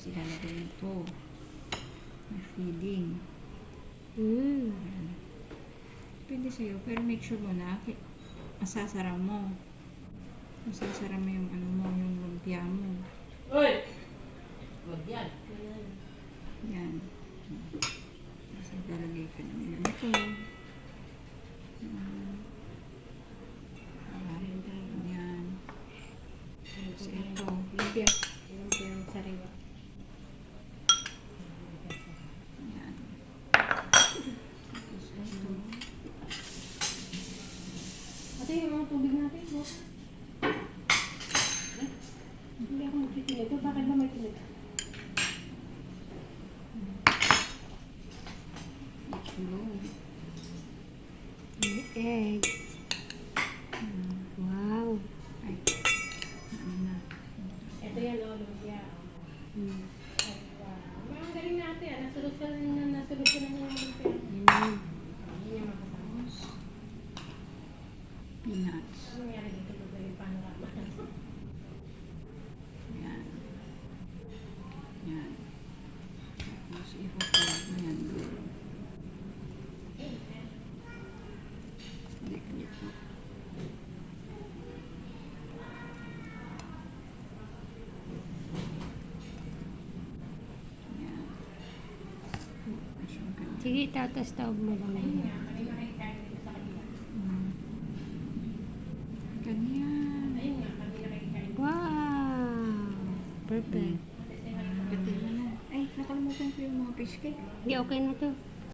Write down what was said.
ilalagay ito. May feeding. Ayan. Pwede sa'yo, pero make sure mo na masasara mo. Masasara mo yung ano mo, yung lumpia mo. Uy! Huwag yan. Yan. Kasi lalagay ka naman ito. Yan. Tapos ito. Lumpia. Lumpia ang sariwa. Yan. Tapos ito. Ate, yung mga tubig natin, no? Hindi ako magkikinig. Bakit ba may kinig? Itlog. Egg. Wow. Ay. Ano na. Ito yan, o, lumpia. Mga galing natin, nasolusyonan na yung lumpia. Hindi niya makasama. Peanuts. Ano nangyari dito? Magaling panorama. Yan. Yan. Tapos i-fold mo yan. Dikit po. Yan. Masyong ganyan. Sige, tatas taob mo lang. Ganyan. Ayun nga, kami nakikain. Wow. Perfect. Gatin mo na. Ay, nakalimutan ko yung mga fish cake. Hindi, okay na to.